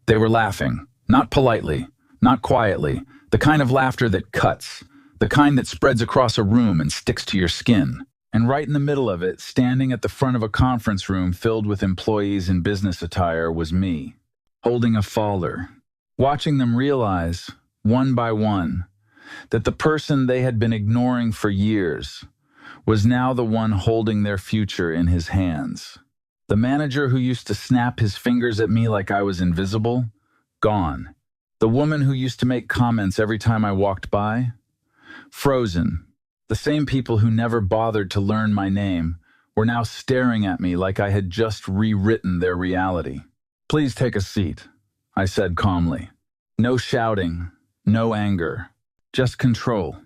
They were laughing, not politely, not quietly, the kind of laughter that cuts, the kind that spreads across a room and sticks to your skin. And right in the middle of it, standing at the front of a conference room filled with employees in business attire, was me, holding a folder, watching them realize, one by one, that the person they had been ignoring for years was now the one holding their future in his hands. The manager who used to snap his fingers at me like I was invisible, gone. The woman who used to make comments every time I walked by, frozen. The same people who never bothered to learn my name were now staring at me like I had just rewritten their reality. "Please take a seat," I said calmly. No shouting, no anger, just control.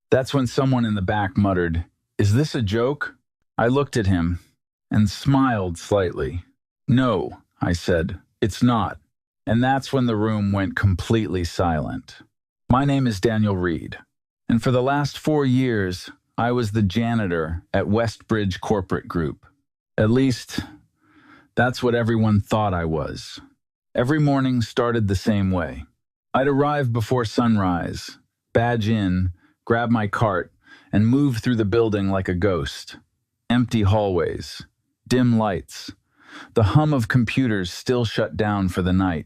That's when someone in the back muttered, "Is this a joke?" I looked at him and smiled slightly. "No," I said, "it's not." And that's when the room went completely silent. My name is Daniel Reed, and for the last 4 years, I was the janitor at Westbridge Corporate Group. At least, that's what everyone thought I was. Every morning started the same way. I'd arrive before sunrise, badge in, grab my cart, and move through the building like a ghost. Empty hallways, dim lights, the hum of computers still shut down for the night.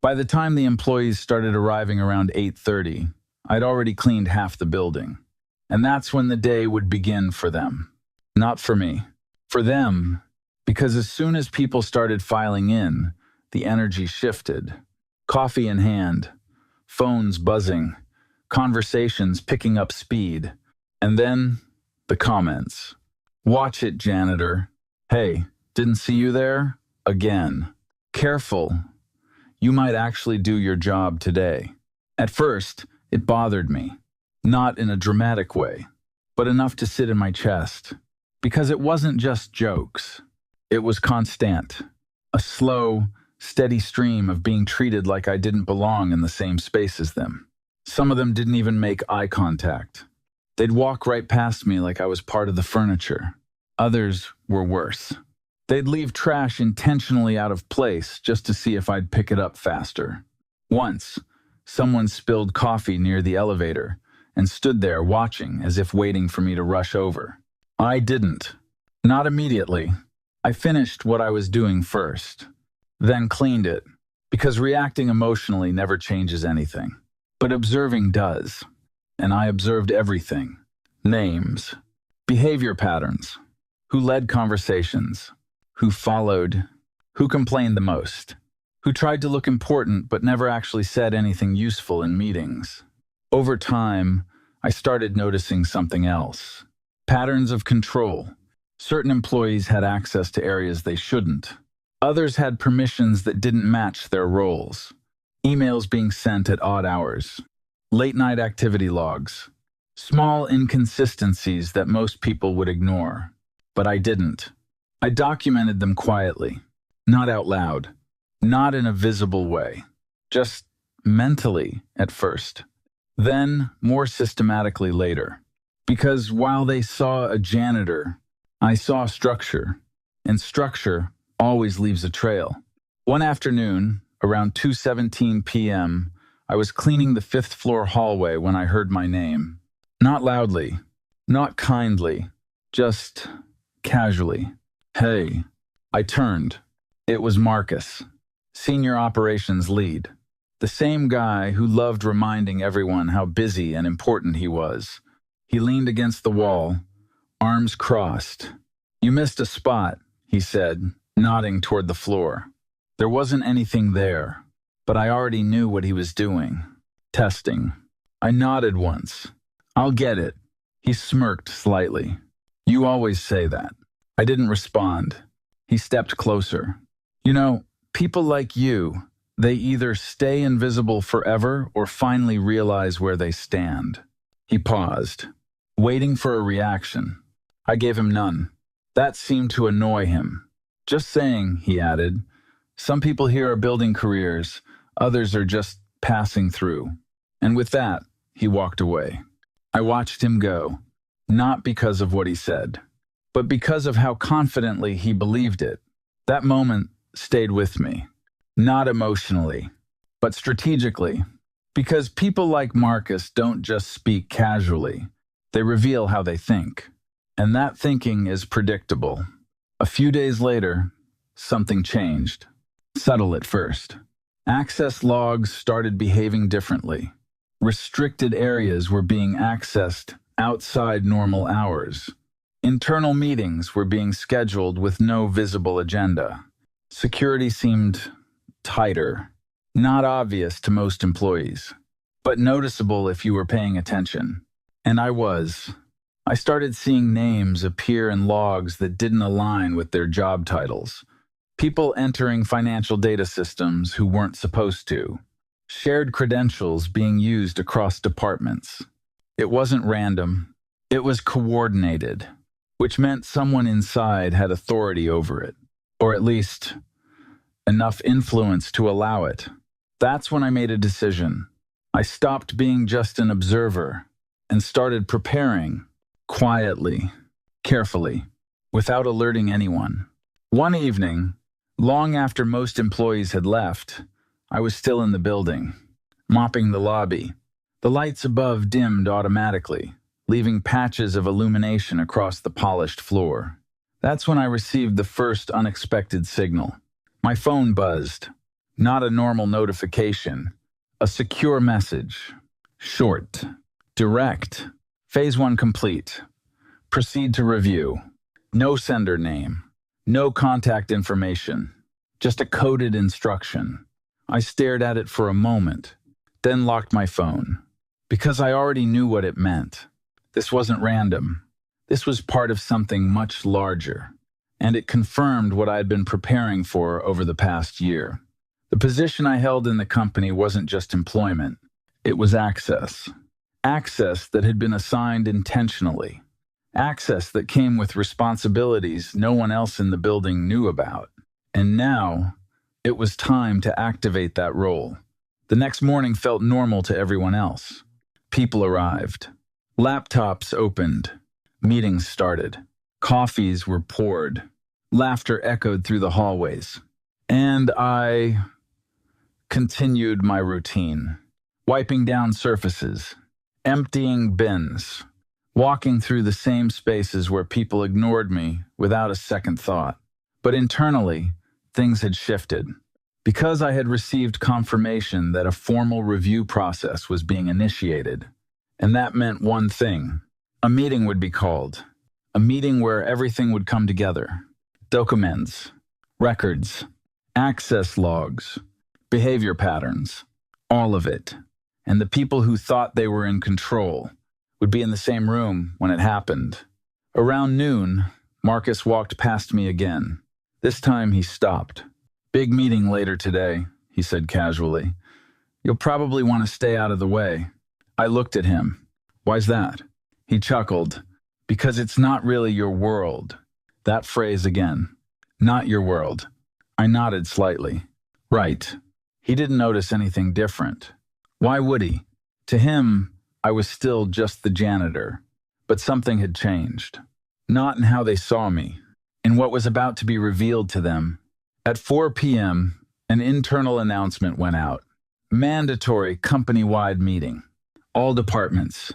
By the time the employees started arriving around 8:30, I'd already cleaned half the building. And that's when the day would begin for them. Not for me. For them, because as soon as people started filing in, the energy shifted. Coffee in hand, phones buzzing, conversations picking up speed. And then, the comments. "Watch it, janitor. Hey, didn't see you there? Again. Careful. You might actually do your job today." At first, it bothered me. Not in a dramatic way, but enough to sit in my chest. Because it wasn't just jokes. It was constant. A slow, steady stream of being treated like I didn't belong in the same space as them. Some of them didn't even make eye contact. They'd walk right past me like I was part of the furniture. Others were worse. They'd leave trash intentionally out of place just to see if I'd pick it up faster. Once, someone spilled coffee near the elevator and stood there watching as if waiting for me to rush over. I didn't. Not immediately. I finished what I was doing first, then cleaned it, because reacting emotionally never changes anything. But observing does. And I observed everything. Names, behavior patterns, who led conversations, who followed, who complained the most, who tried to look important but never actually said anything useful in meetings. Over time, I started noticing something else. Patterns of control. Certain employees had access to areas they shouldn't. Others had permissions that didn't match their roles. Emails being sent at odd hours. Late-night activity logs. Small inconsistencies that most people would ignore. But I didn't. I documented them quietly. Not out loud. Not in a visible way. Just mentally at first. Then, more systematically later. Because while they saw a janitor, I saw structure. And structure always leaves a trail. One afternoon, around 2:17 p.m., I was cleaning the 5th floor hallway when I heard my name. Not loudly, not kindly, just casually. "Hey." I turned. It was Marcus, senior operations lead. The same guy who loved reminding everyone how busy and important he was. He leaned against the wall, arms crossed. "You missed a spot," he said, nodding toward the floor. There wasn't anything there, but I already knew what he was doing. Testing. I nodded once. "I'll get it." He smirked slightly. "You always say that." I didn't respond. He stepped closer. "You know, people like you, they either stay invisible forever or finally realize where they stand." He paused, waiting for a reaction. I gave him none. That seemed to annoy him. "Just saying," he added. "Some people here are building careers, others are just passing through." And with that, he walked away. I watched him go, not because of what he said, but because of how confidently he believed it. That moment stayed with me. Not emotionally, but strategically. Because people like Marcus don't just speak casually, they reveal how they think. And that thinking is predictable. A few days later, something changed. Subtle at first. Access logs started behaving differently. Restricted areas were being accessed outside normal hours. Internal meetings were being scheduled with no visible agenda. Security seemed tighter, not obvious to most employees, but noticeable if you were paying attention. And I was. I started seeing names appear in logs that didn't align with their job titles. People entering financial data systems who weren't supposed to. Shared credentials being used across departments. It wasn't random. It was coordinated, which meant someone inside had authority over it, or at least enough influence to allow it. That's when I made a decision. I stopped being just an observer and started preparing, quietly, carefully, without alerting anyone. One evening, long after most employees had left, I was still in the building, mopping the lobby. The lights above dimmed automatically, leaving patches of illumination across the polished floor. That's when I received the first unexpected signal. My phone buzzed. Not a normal notification. A secure message. Short. Direct. Phase 1 complete. Proceed to review. No sender name. No contact information. Just a coded instruction. I stared at it for a moment, then locked my phone. Because I already knew what it meant. This wasn't random. This was part of something much larger. And it confirmed what I had been preparing for over the past year. The position I held in the company wasn't just employment. It was access. Access that had been assigned intentionally. Access that came with responsibilities no one else in the building knew about. And now, it was time to activate that role. The next morning felt normal to everyone else. People arrived. Laptops opened. Meetings started. Coffees were poured. Laughter echoed through the hallways. And I continued my routine. Wiping down surfaces. Emptying bins. Walking through the same spaces where people ignored me without a second thought. But internally, things had shifted. Because I had received confirmation that a formal review process was being initiated. And that meant one thing. A meeting would be called. A meeting where everything would come together. Documents, records, access logs, behavior patterns, all of it. And the people who thought they were in control would be in the same room when it happened. Around noon, Marcus walked past me again. This time he stopped. "Big meeting later today," he said casually. "You'll probably want to stay out of the way." I looked at him. "Why's that?" He chuckled. "Because it's not really your world." That phrase again. "Not your world." I nodded slightly. Right. He didn't notice anything different. Why would he? To him, I was still just the janitor. But something had changed. Not in how they saw me. In what was about to be revealed to them. At 4 p.m., an internal announcement went out. Mandatory company-wide meeting. All departments.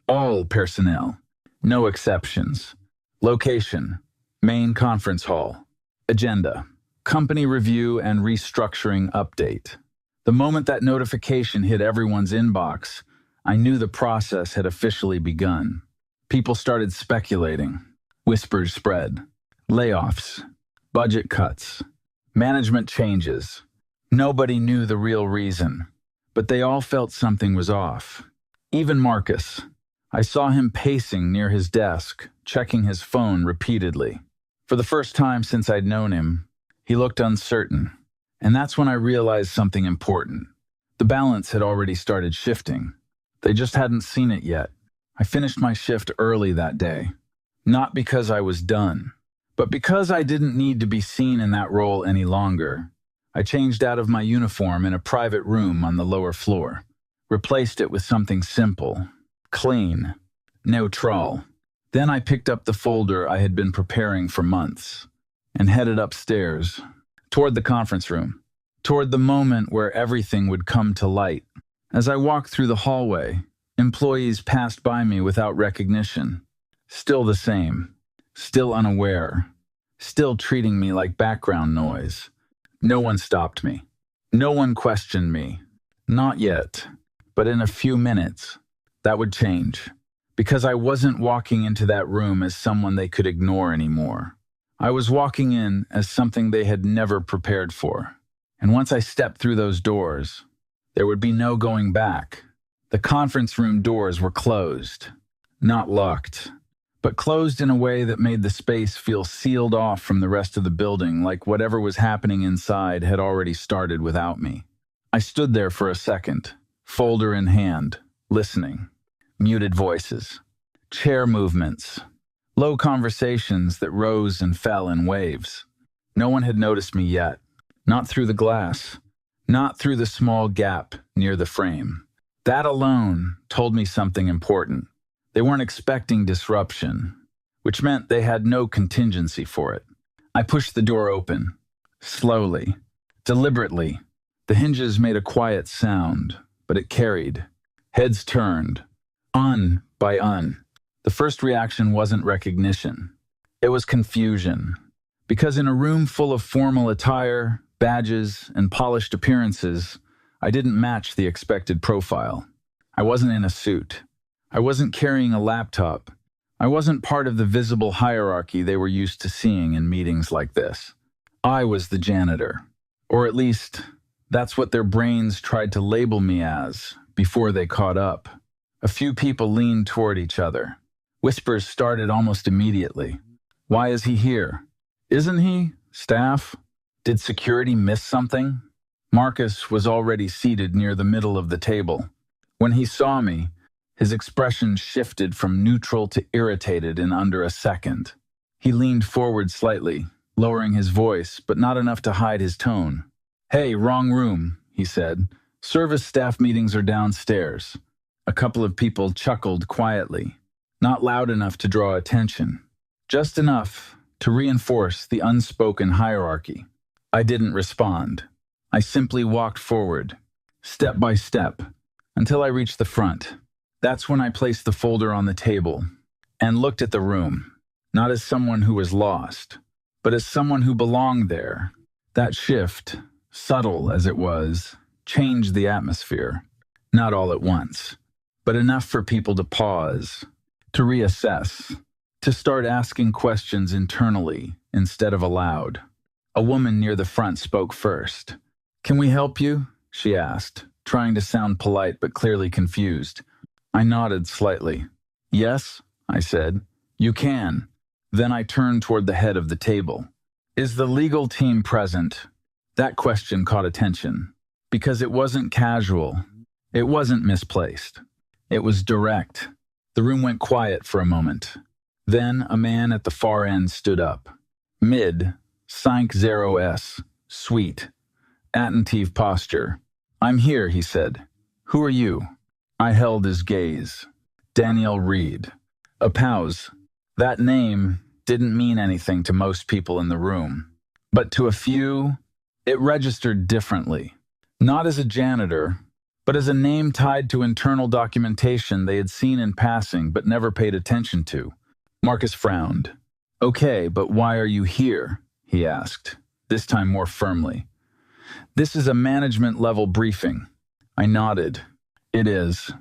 All personnel. No exceptions. Location. Main conference hall. Agenda. Company review and restructuring update. The moment that notification hit everyone's inbox, I knew the process had officially begun. People started speculating. Whispers spread. Layoffs. Budget cuts. Management changes. Nobody knew the real reason, but they all felt something was off. Even Marcus. I saw him pacing near his desk, checking his phone repeatedly. For the first time since I'd known him, he looked uncertain. And that's when I realized something important. The balance had already started shifting. They just hadn't seen it yet. I finished my shift early that day. Not because I was done, but because I didn't need to be seen in that role any longer. I changed out of my uniform in a private room on the lower floor, replaced it with something simple, clean, neutral. Then I picked up the folder I had been preparing for months and headed upstairs, toward the conference room, toward the moment where everything would come to light. As I walked through the hallway, employees passed by me without recognition. Still the same, still unaware, still treating me like background noise. No one stopped me. No one questioned me. Not yet, but in a few minutes, that would change. Because I wasn't walking into that room as someone they could ignore anymore. I was walking in as something they had never prepared for. And once I stepped through those doors, there would be no going back. The conference room doors were closed, not locked, but closed in a way that made the space feel sealed off from the rest of the building, like whatever was happening inside had already started without me. I stood there for a second, folder in hand, listening. Muted voices, chair movements, low conversations that rose and fell in waves. No one had noticed me yet, not through the glass, not through the small gap near the frame. That alone told me something important. They weren't expecting disruption, which meant they had no contingency for it. I pushed the door open, slowly, deliberately. The hinges made a quiet sound, but it carried. Heads turned. By The first reaction wasn't recognition. It was confusion. Because in a room full of formal attire, badges, and polished appearances, I didn't match the expected profile. I wasn't in a suit. I wasn't carrying a laptop. I wasn't part of the visible hierarchy they were used to seeing in meetings like this. I was the janitor. Or at least, that's what their brains tried to label me as before they caught up. A few people leaned toward each other. Whispers started almost immediately. Why is he here? Isn't he? Staff? Did security miss something? Marcus was already seated near the middle of the table. When he saw me, his expression shifted from neutral to irritated in under a second. He leaned forward slightly, lowering his voice, but not enough to hide his tone. "Hey, wrong room," he said. "Service staff meetings are downstairs." A couple of people chuckled quietly, not loud enough to draw attention, just enough to reinforce the unspoken hierarchy. I didn't respond. I simply walked forward, step by step, until I reached the front. That's when I placed the folder on the table and looked at the room, not as someone who was lost, but as someone who belonged there. That shift, subtle as it was, changed the atmosphere. Not all at once, but enough for people to pause, to reassess, to start asking questions internally instead of aloud. A woman near the front spoke first. "Can we help you?" she asked, trying to sound polite but clearly confused. I nodded slightly. "Yes," I said. "You can." Then I turned toward the head of the table. "Is the legal team present?" That question caught attention, because it wasn't casual. It wasn't misplaced. It was direct. The room went quiet for a moment. Then a man at the far end stood up. Mid, Cinq Zero S, sweet, attentive posture. "I'm here," he said. "Who are you?" I held his gaze. Daniel Reed. A pause. That name didn't mean anything to most people in the room. But to a few, it registered differently. Not as a janitor, but as a name tied to internal documentation they had seen in passing but never paid attention to. Marcus frowned. "Okay, but why are you here?" he asked, this time more firmly. "This is a management-level briefing." I nodded. "It is."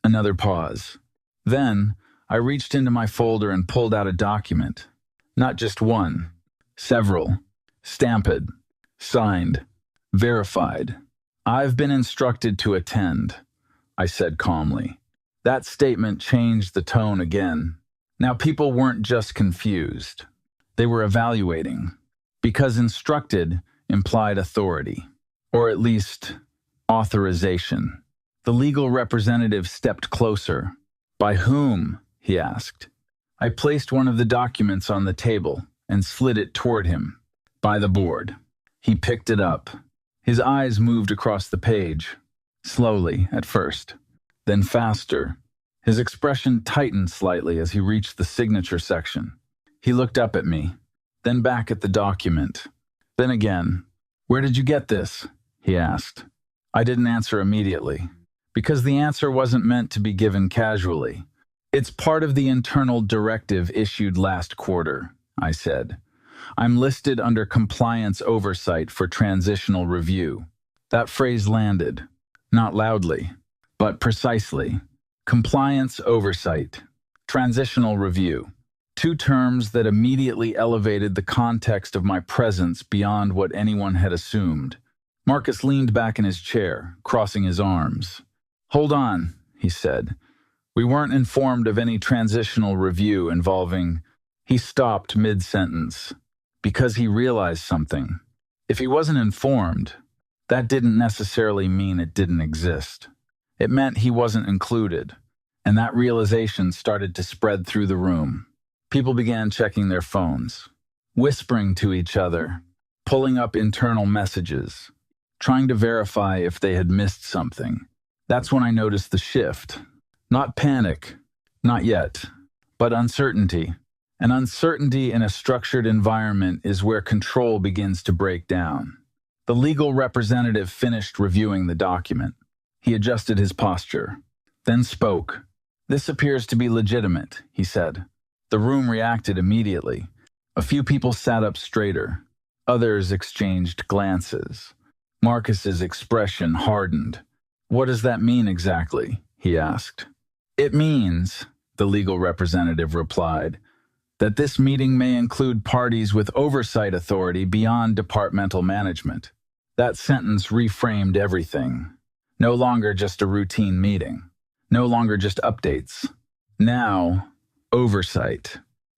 Another pause. Then, I reached into my folder and pulled out a document. Not just one. Several. Stamped. Signed. Verified. "I've been instructed to attend," I said calmly. That statement changed the tone again. Now people weren't just confused. They were evaluating. Because instructed implied authority. Or at least, authorization. The legal representative stepped closer. "By whom?" he asked. I placed one of the documents on the table and slid it toward him. "By the board." He picked it up. His eyes moved across the page, slowly at first, then faster. His expression tightened slightly as he reached the signature section. He looked up at me, then back at the document. Then again. "Where did you get this?" he asked. I didn't answer immediately, because the answer wasn't meant to be given casually. It's part of the internal directive issued last quarter, I said. I'm listed under compliance oversight for transitional review. That phrase landed, not loudly, but precisely. Compliance oversight, transitional review. Two terms that immediately elevated the context of my presence beyond what anyone had assumed. Marcus leaned back in his chair, crossing his arms. Hold on, he said. We weren't informed of any transitional review involving... He stopped mid-sentence, because he realized something. If he wasn't informed, that didn't necessarily mean it didn't exist. It meant he wasn't included, and that realization started to spread through the room. People began checking their phones, whispering to each other, pulling up internal messages, trying to verify if they had missed something. That's when I noticed the shift. Not panic, not yet, but uncertainty. And uncertainty in a structured environment is where control begins to break down. The legal representative finished reviewing the document. He adjusted his posture, then spoke. This appears to be legitimate, he said. The room reacted immediately. A few people sat up straighter. Others exchanged glances. Marcus's expression hardened. What does that mean exactly? He asked. It means, the legal representative replied, that this meeting may include parties with oversight authority beyond departmental management. That sentence reframed everything. No longer just a routine meeting. No longer just updates. Now, oversight.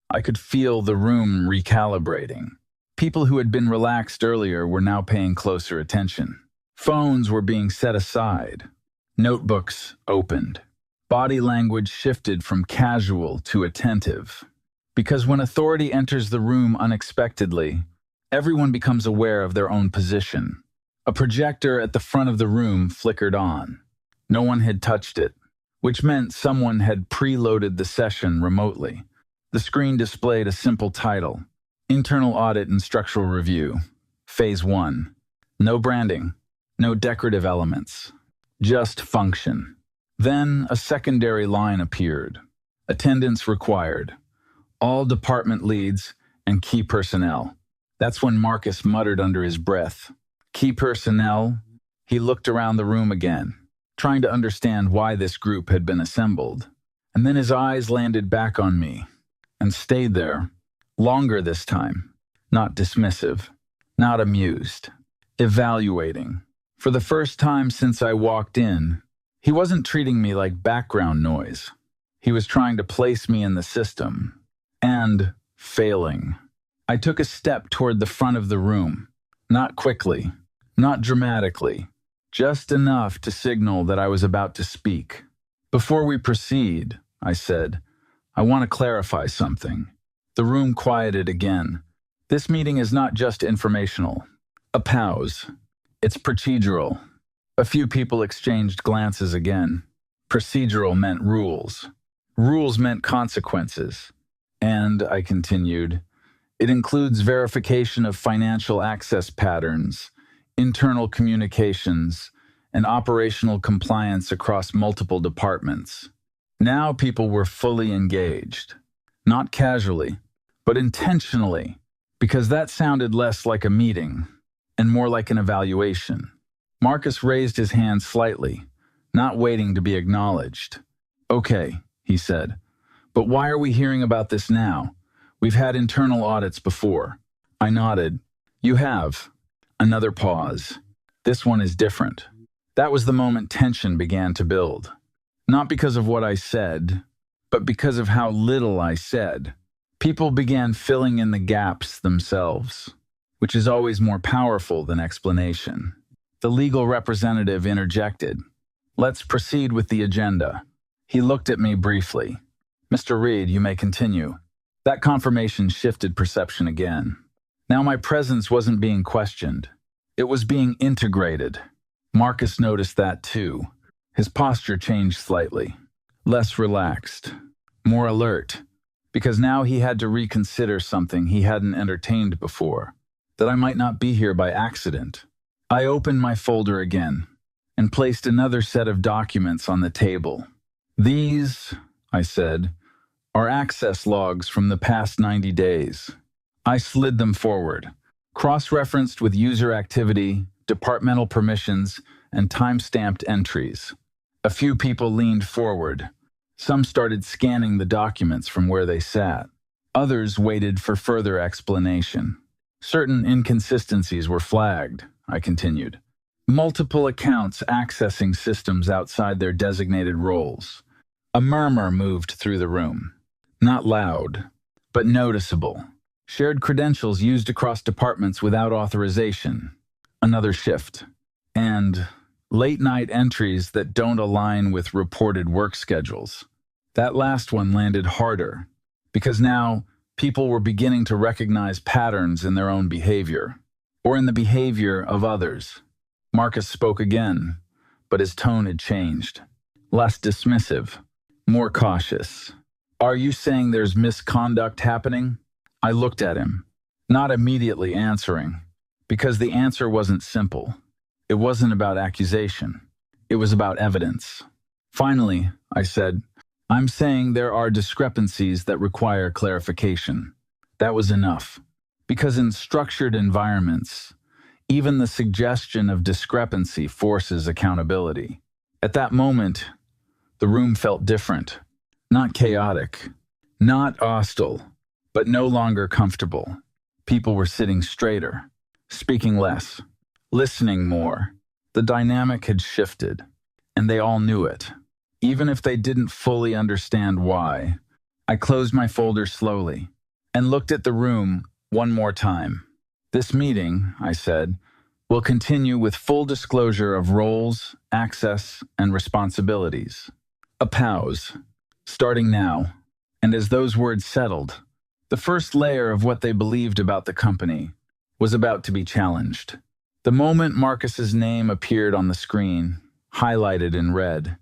I could feel the room recalibrating. People who had been relaxed earlier were now paying closer attention. Phones were being set aside. Notebooks opened. Body language shifted from casual to attentive. Because when authority enters the room unexpectedly, everyone becomes aware of their own position. A projector at the front of the room flickered on. No one had touched it, which meant someone had preloaded the session remotely. The screen displayed a simple title, Internal Audit and Structural Review, Phase 1. No branding, no decorative elements, just function. Then a secondary line appeared. Attendance required. All department leads and key personnel. That's when Marcus muttered under his breath. Key personnel? He looked around the room again, trying to understand why this group had been assembled. And then his eyes landed back on me and stayed there, longer this time. Not dismissive, not amused, evaluating. For the first time since I walked in, he wasn't treating me like background noise. He was trying to place me in the system. And failing. I took a step toward the front of the room, not quickly, not dramatically, just enough to signal that I was about to speak. Before we proceed, I said, I want to clarify something. The room quieted again. This meeting is not just informational. A pause. It's procedural. A few people exchanged glances again. Procedural meant rules. Rules meant consequences. And, I continued, it includes verification of financial access patterns, internal communications, and operational compliance across multiple departments. Now people were fully engaged, not casually, but intentionally, because that sounded less like a meeting and more like an evaluation. Marcus raised his hand slightly, not waiting to be acknowledged. Okay, he said. But why are we hearing about this now? We've had internal audits before. I nodded. You have. Another pause. This one is different. That was the moment tension began to build. Not because of what I said, but because of how little I said. People began filling in the gaps themselves, which is always more powerful than explanation. The legal representative interjected. Let's proceed with the agenda. He looked at me briefly. Mr. Reed, you may continue. That confirmation shifted perception again. Now my presence wasn't being questioned. It was being integrated. Marcus noticed that too. His posture changed slightly. Less relaxed. More alert. Because now he had to reconsider something he hadn't entertained before. That I might not be here by accident. I opened my folder again and placed another set of documents on the table. These, I said, are access logs from the past 90 days. I slid them forward, cross-referenced with user activity, departmental permissions, and time-stamped entries. A few people leaned forward. Some started scanning the documents from where they sat. Others waited for further explanation. Certain inconsistencies were flagged, I continued. Multiple accounts accessing systems outside their designated roles. A murmur moved through the room. Not loud, but noticeable. Shared credentials used across departments without authorization. Another shift. And late-night entries that don't align with reported work schedules. That last one landed harder, because now people were beginning to recognize patterns in their own behavior, or in the behavior of others. Marcus spoke again, but his tone had changed. Less dismissive, more cautious. Are you saying there's misconduct happening? I looked at him, not immediately answering, because the answer wasn't simple. It wasn't about accusation. It was about evidence. Finally, I said, I'm saying there are discrepancies that require clarification. That was enough, because in structured environments, even the suggestion of discrepancy forces accountability. At that moment, the room felt different. Not chaotic, not hostile, but no longer comfortable. People were sitting straighter, speaking less, listening more. The dynamic had shifted, and they all knew it, even if they didn't fully understand why. I closed my folder slowly and looked at the room one more time. This meeting, I said, will continue with full disclosure of roles, access, and responsibilities. A pause. Starting now, and as those words settled, the first layer of what they believed about the company was about to be challenged. The moment Marcus's name appeared on the screen, highlighted in red,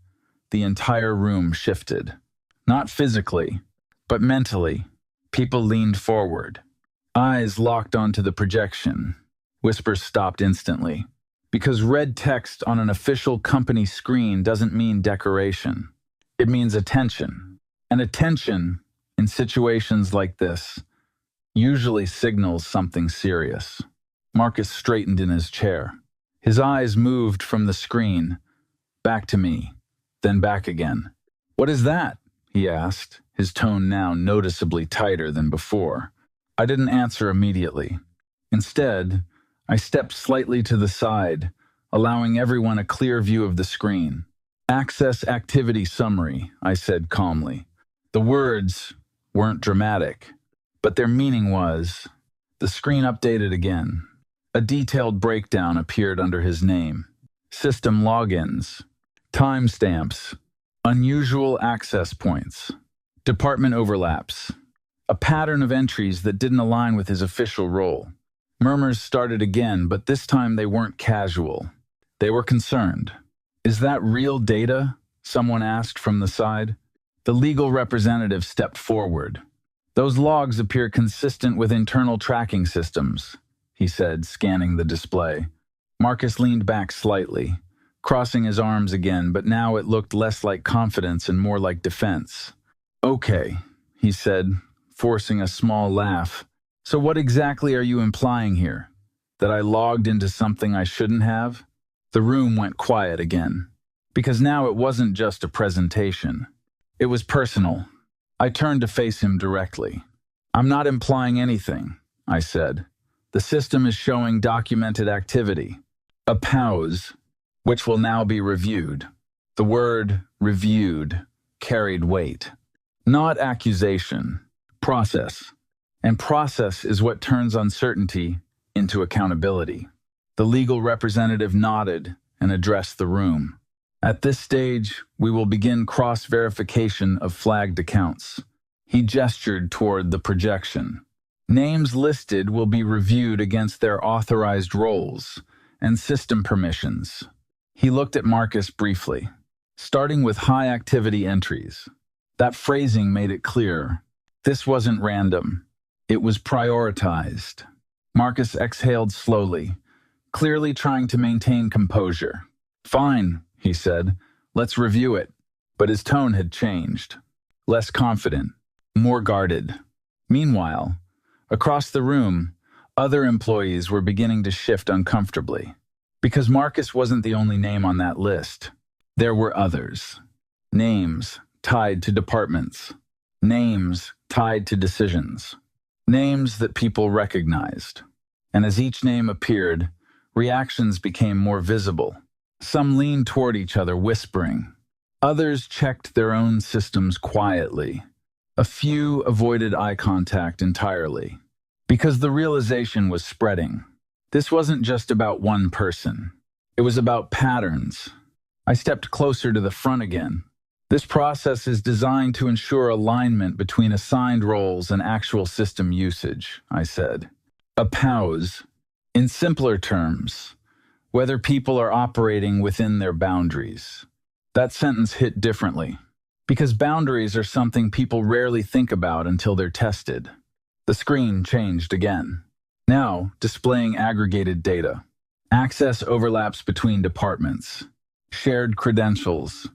the entire room shifted. Not physically, but mentally. People leaned forward. Eyes locked onto the projection. Whispers stopped instantly. Because red text on an official company screen doesn't mean decoration. It means attention. And attention, in situations like this, usually signals something serious. Marcus straightened in his chair. His eyes moved from the screen, back to me, then back again. What is that? He asked, his tone now noticeably tighter than before. I didn't answer immediately. Instead, I stepped slightly to the side, allowing everyone a clear view of the screen. Access Activity Summary, I said calmly. The words weren't dramatic, but their meaning was. The screen updated again. A detailed breakdown appeared under his name. System logins, timestamps, unusual access points, department overlaps, a pattern of entries that didn't align with his official role. Murmurs started again, but this time they weren't casual. They were concerned. Is that real data? Someone asked from the side. The legal representative stepped forward. Those logs appear consistent with internal tracking systems, he said, scanning the display. Marcus leaned back slightly, crossing his arms again, but now it looked less like confidence and more like defense. Okay, he said, forcing a small laugh. So what exactly are you implying here? That I logged into something I shouldn't have? The room went quiet again, because now it wasn't just a presentation. It was personal. I turned to face him directly. I'm not implying anything, I said. The system is showing documented activity. A pause, which will now be reviewed. The word reviewed carried weight. Not accusation, process. And process is what turns uncertainty into accountability. The legal representative nodded and addressed the room. At this stage, we will begin cross-verification of flagged accounts. He gestured toward the projection. Names listed will be reviewed against their authorized roles and system permissions. He looked at Marcus briefly, starting with high-activity entries. That phrasing made it clear. This wasn't random. It was prioritized. Marcus exhaled slowly, clearly trying to maintain composure. "Fine," he said. "Let's review it." But his tone had changed. Less confident, more guarded. Meanwhile, across the room, other employees were beginning to shift uncomfortably. Because Marcus wasn't the only name on that list. There were others. Names tied to departments. Names tied to decisions. Names that people recognized. And as each name appeared, reactions became more visible. Some leaned toward each other, whispering. Others checked their own systems quietly. A few avoided eye contact entirely. Because the realization was spreading. This wasn't just about one person. It was about patterns. I stepped closer to the front again. This process is designed to ensure alignment between assigned roles and actual system usage, I said. A pause. In simpler terms, whether people are operating within their boundaries. That sentence hit differently. Because boundaries are something people rarely think about until they're tested. The screen changed again. Now, displaying aggregated data. Access overlaps between departments. Shared credentials.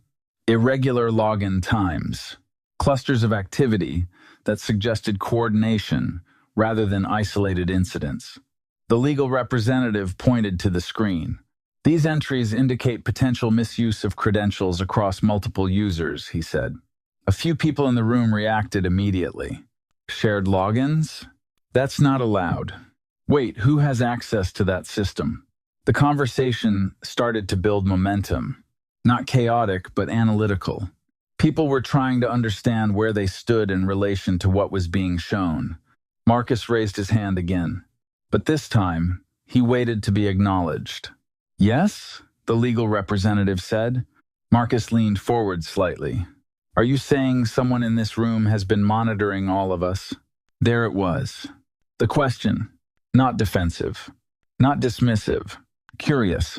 Irregular login times. Clusters of activity that suggested coordination rather than isolated incidents. The legal representative pointed to the screen. These entries indicate potential misuse of credentials across multiple users, he said. A few people in the room reacted immediately. Shared logins? That's not allowed. Wait, who has access to that system? The conversation started to build momentum. Not chaotic, but analytical. People were trying to understand where they stood in relation to what was being shown. Marcus raised his hand again. But this time, he waited to be acknowledged. "Yes?" the legal representative said. Marcus leaned forward slightly. "Are you saying someone in this room has been monitoring all of us?" There it was. The question. Not defensive. Not dismissive. Curious.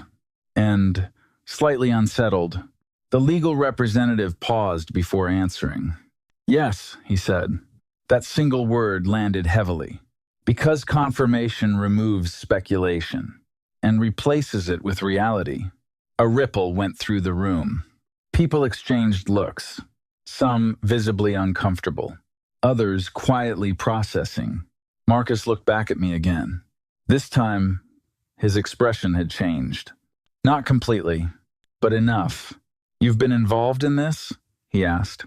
And slightly unsettled. The legal representative paused before answering. "Yes," he said. That single word landed heavily. Because confirmation removes speculation and replaces it with reality. A ripple went through the room. People exchanged looks, some visibly uncomfortable, others quietly processing. Marcus looked back at me again. This time, his expression had changed. Not completely, but enough. "You've been involved in this?" he asked.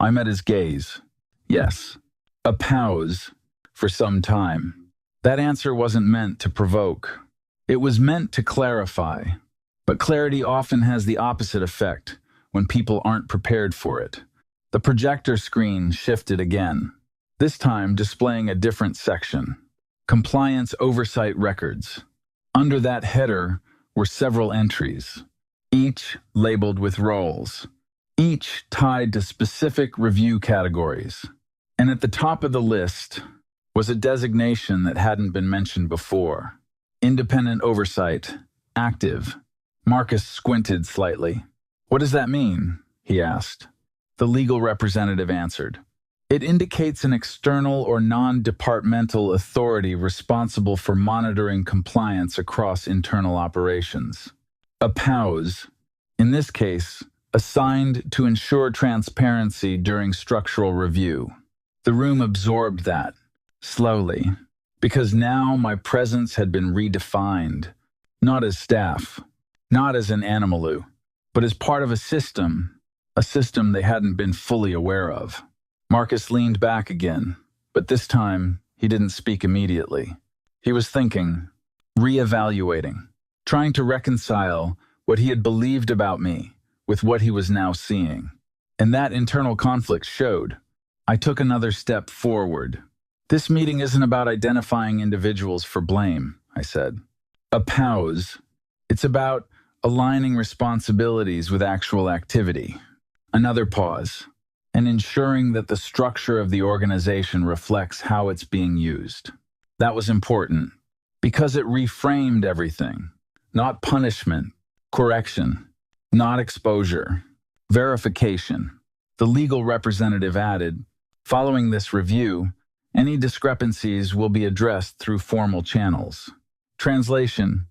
I met his gaze. Yes. A pause for some time. That answer wasn't meant to provoke. It was meant to clarify. But clarity often has the opposite effect when people aren't prepared for it. The projector screen shifted again, this time displaying a different section. Compliance oversight records. Under that header were several entries, each labeled with roles, each tied to specific review categories. And at the top of the list was a designation that hadn't been mentioned before. Independent oversight, active. Marcus squinted slightly. "What does that mean?" he asked. The legal representative answered. "It indicates an external or non-departmental authority responsible for monitoring compliance across internal operations. A pause, in this case, assigned to ensure transparency during structural review." The room absorbed that, slowly, because now my presence had been redefined, not as staff, not as an animaloo, but as part of a system they hadn't been fully aware of. Marcus leaned back again, but this time he didn't speak immediately. He was thinking, reevaluating, trying to reconcile what he had believed about me with what he was now seeing. And that internal conflict showed. I took another step forward. "This meeting isn't about identifying individuals for blame," I said. A pause. "It's about aligning responsibilities with actual activity." Another pause. "And ensuring that the structure of the organization reflects how it's being used." That was important, because it reframed everything. Not punishment, correction, not exposure, verification. The legal representative added, "Following this review, any discrepancies will be addressed through formal channels." Translation: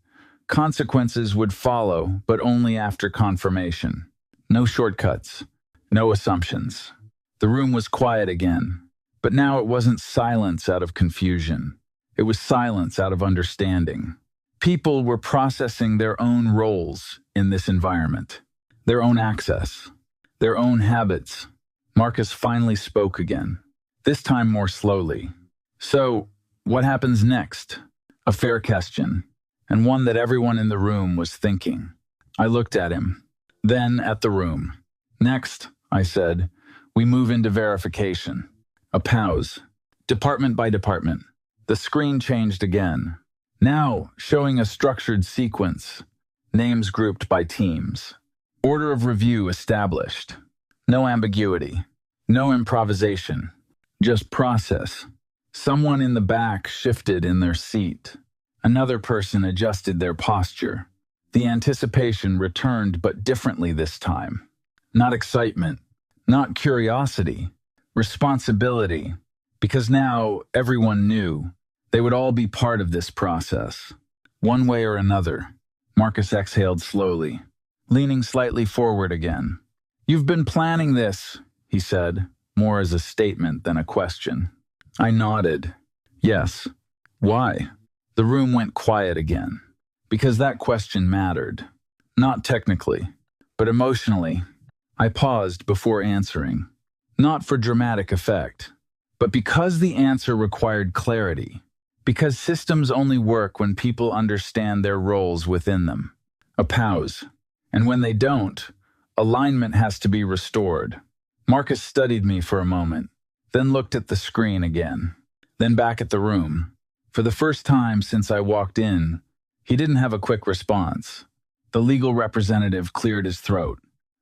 Consequences would follow, but only after confirmation. No shortcuts, no assumptions. The room was quiet again, but now it wasn't silence out of confusion. It was silence out of understanding. People were processing their own roles in this environment, their own access, their own habits. Marcus finally spoke again, this time more slowly. So, what happens next? A fair question, and one that everyone in the room was thinking. I looked at him, then at the room. Next, I said, we move into verification. A pause, department by department. The screen changed again, now showing a structured sequence, names grouped by teams. Order of review established. No ambiguity, no improvisation, just process. Someone in the back shifted in their seat. Another person adjusted their posture. The anticipation returned, but differently this time. Not excitement, not curiosity, responsibility, because now everyone knew they would all be part of this process, one way or another. Marcus exhaled slowly, leaning slightly forward again. You've been planning this, he said, more as a statement than a question. I nodded. Yes. Why? The room went quiet again, because that question mattered. Not technically, but emotionally. I paused before answering, not for dramatic effect, but because the answer required clarity, because systems only work when people understand their roles within them. A pause, and when they don't, alignment has to be restored. Marcus studied me for a moment, then looked at the screen again, then back at the room. For the first time since I walked in, he didn't have a quick response. The legal representative cleared his throat.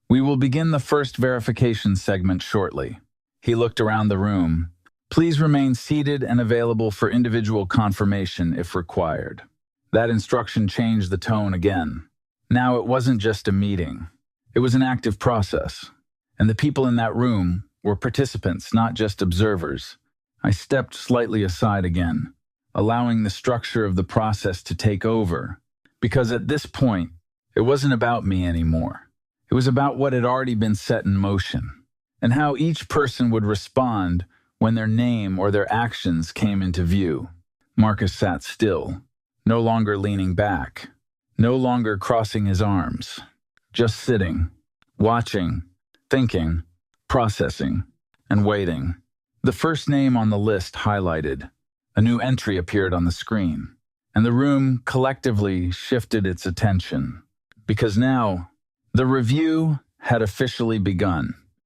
We will begin the first verification segment shortly. He looked around the room. Please remain seated and available for individual confirmation if required. That instruction changed the tone again. Now it wasn't just a meeting. It was an active process. And the people in that room were participants, not just observers. I stepped slightly aside again, allowing the structure of the process to take over, because at this point, it wasn't about me anymore. It was about what had already been set in motion, and how each person would respond when their name or their actions came into view. Marcus sat still, no longer leaning back, no longer crossing his arms, just sitting, watching, thinking, processing, and waiting. The first name on the list highlighted. A new entry appeared on the screen, and the room collectively shifted its attention, because now the review had officially begun.